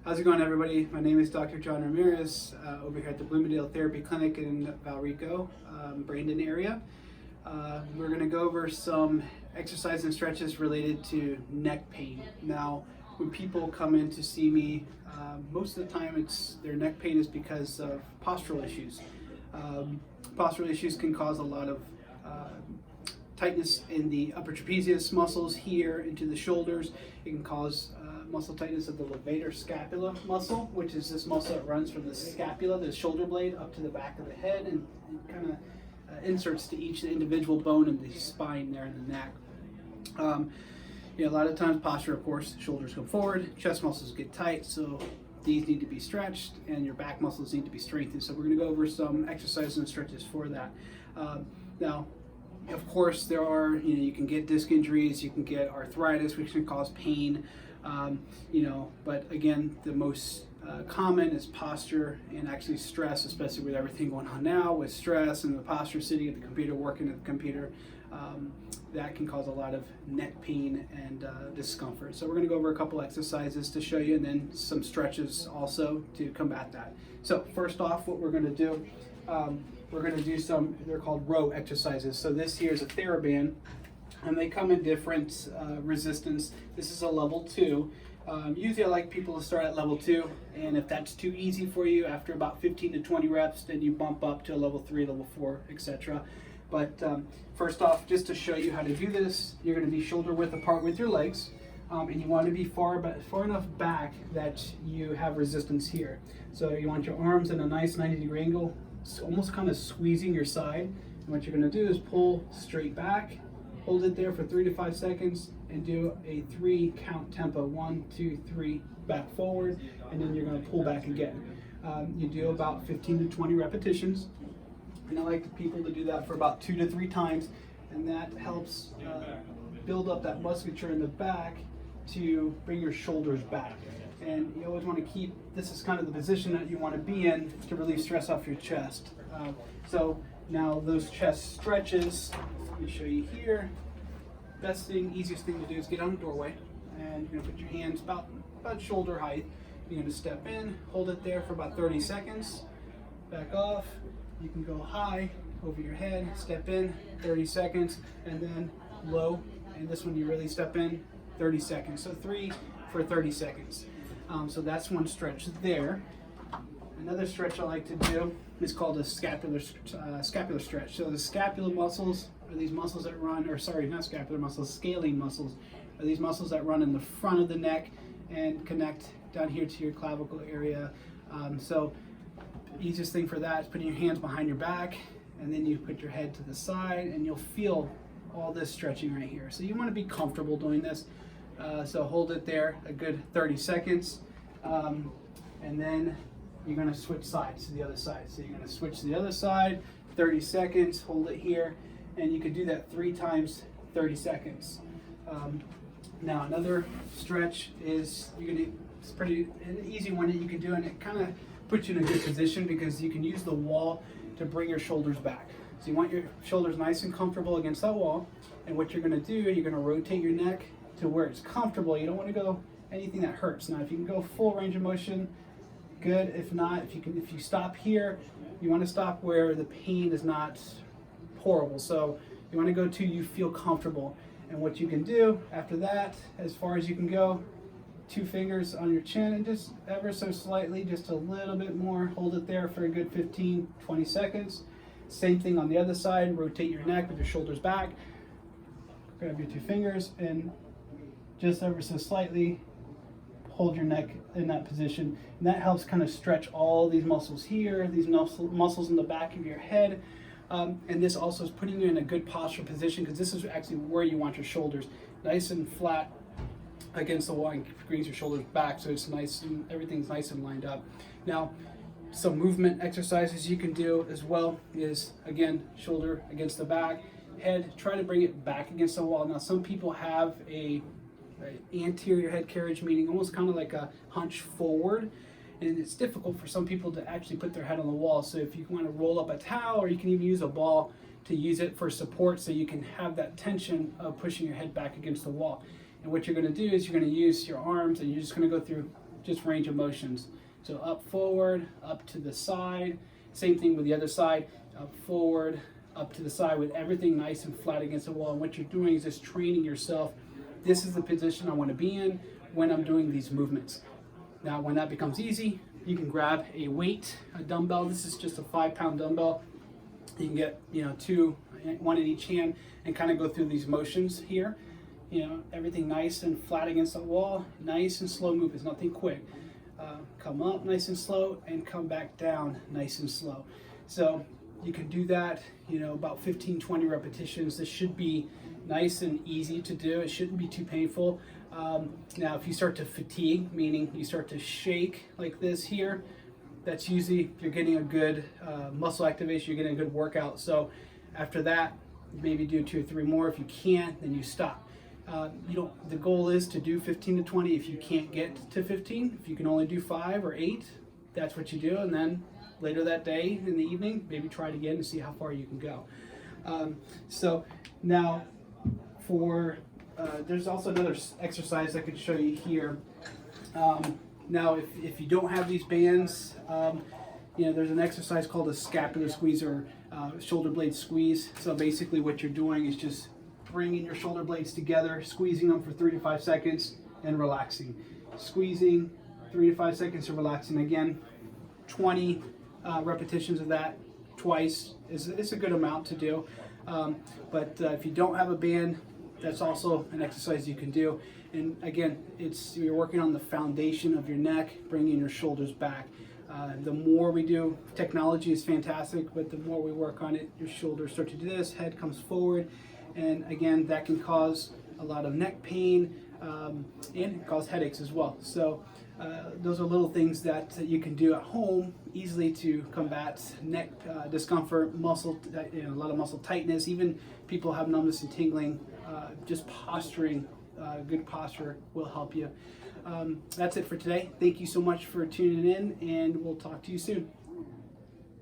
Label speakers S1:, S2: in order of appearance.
S1: How's it going, everybody? My name is Dr. John Ramirez over here at the Bloomingdale Therapy Clinic in Valrico, Brandon area. We're going to go over some exercise and stretches related to neck pain. Now, when people come in to see me, most of the time their neck pain is because of postural issues. Postural issues can cause a lot of tightness in the upper trapezius muscles here into the shoulders. It can cause muscle tightness of the levator scapula muscle, which is this muscle that runs from the scapula, the shoulder blade, up to the back of the head and kind of inserts to each individual bone in the spine there in the neck. A lot of times posture, of course, shoulders come forward, chest muscles get tight, so these need to be stretched and your back muscles need to be strengthened. So we're going to go over some exercises and stretches for that. Now, of course, there are, you can get disc injuries, you can get arthritis, which can cause pain, but again, the most common is posture and actually stress, especially with everything going on now with stress and the posture, sitting at the computer, working at the computer. That can cause a lot of neck pain and discomfort. So we're going to go over a couple exercises to show you, and then some stretches also to combat that. So first off, what we're going to do, we're going to do some, they're called row exercises. So this here is a Theraband, and they come in different resistance. This is a level 2. Usually I like people to start at level 2, and if that's too easy for you, after about 15 to 20 reps, then you bump up to a level 3, level 4, etc. But first off, just to show you how to do this, you're going to be shoulder width apart with your legs, and you want to be far enough back that you have resistance here. So you want your arms in a nice 90-degree angle, almost kind of squeezing your side. And what you're going to do is pull straight back, hold it there for 3 to 5 seconds, and do a 3 count tempo. 1, 2, 3, back forward, and then you're going to pull back again. You do about 15 to 20 repetitions. And I like people to do that for about 2 to 3 times, and that helps build up that musculature in the back to bring your shoulders back. And you always want to keep, this is kind of the position that you want to be in to relieve stress off your chest. So now those chest stretches, let me show you here. Best thing, easiest thing to do is get on the doorway, and you're going to put your hands about shoulder height. You're going to step in, hold it there for about 30 seconds, back off. You can go high over your head, step in, 30 seconds, and then low. And this one you really step in, 30 seconds. So 3 for 30 seconds. So that's one stretch there. Another stretch I like to do is called a scapular stretch. So the scapular muscles are these muscles that run, or sorry, not scapular muscles, scalene muscles, are these muscles that run in the front of the neck and connect down here to your clavicle area. So easiest thing for that is putting your hands behind your back, and then you put your head to the side, and you'll feel all this stretching right here. So you want to be comfortable doing this. So hold it there a good 30 seconds, and then you're going to switch sides to the other side. So you're going to switch to the other side, 30 seconds, hold it here, and you can do that 3 times 30 seconds. Now another stretch is it's pretty an easy one that you can do, and it kind of puts you in a good position because you can use the wall to bring your shoulders back. So you want your shoulders nice and comfortable against that wall, and what you're going to do, you're going to rotate your neck to where it's comfortable. You don't want to go anything that hurts. Now if you can go full range of motion, good. If not, if you stop here, you want to stop where the pain is not horrible. So you want to go to you feel comfortable. And what you can do after that, as far as you can go, 2 fingers on your chin, and just ever so slightly, just a little bit more, hold it there for a good 15, 20 seconds. Same thing on the other side, rotate your neck with your shoulders back, grab your 2 fingers, and just ever so slightly hold your neck in that position. And that helps kind of stretch all these muscles here, these muscles in the back of your head. And this also is putting you in a good postural position, because this is actually where you want your shoulders nice and flat against the wall, and brings your shoulders back, so it's nice and everything's nice and lined up. Now, some movement exercises you can do as well is, again, shoulder against the back, head, try to bring it back against the wall. Now some people have a anterior head carriage, meaning almost kind of like a hunch forward, and it's difficult for some people to actually put their head on the wall. So if you want to roll up a towel, or you can even use a ball to use it for support, so you can have that tension of pushing your head back against the wall. And what you're going to do is you're going to use your arms, and you're just going to go through just range of motions. So up, forward, up to the side. Same thing with the other side, up, forward, up to the side, with everything nice and flat against the wall. And what you're doing is just training yourself. This is the position I want to be in when I'm doing these movements. Now, when that becomes easy, you can grab a weight, a dumbbell. This is just a 5-pound dumbbell. You can get, two, one in each hand, and kind of go through these motions here. Everything nice and flat against the wall, nice and slow movements, nothing quick. Come up nice and slow and come back down nice and slow. So you can do that, about 15, 20 repetitions. This should be nice and easy to do. It shouldn't be too painful. Now, if you start to fatigue, meaning you start to shake like this here, that's usually you're getting a good muscle activation, you're getting a good workout. So after that, maybe do 2 or 3 more. If you can't, then you stop. The goal is to do 15 to 20. If you can't get to 15, if you can only do 5 or 8, that's what you do. And then later that day in the evening, maybe try it again and see how far you can go. So now there's also another exercise I could show you here. Now, if you don't have these bands, there's an exercise called a scapular squeeze or shoulder blade squeeze. So basically what you're doing is just bringing your shoulder blades together, squeezing them for 3 to 5 seconds, and relaxing. Squeezing, 3 to 5 seconds, and relaxing. Again, 20 repetitions of that twice is a good amount to do. But if you don't have a band, that's also an exercise you can do. And again, you're working on the foundation of your neck, bringing your shoulders back. The more we do, technology is fantastic, but the more we work on it, your shoulders start to do this, head comes forward. And again, that can cause a lot of neck pain and cause headaches as well. So those are little things that you can do at home easily to combat neck discomfort, a lot of muscle tightness. Even people have numbness and tingling. Just posturing, good posture will help you. That's it for today. Thank you so much for tuning in, and we'll talk to you soon.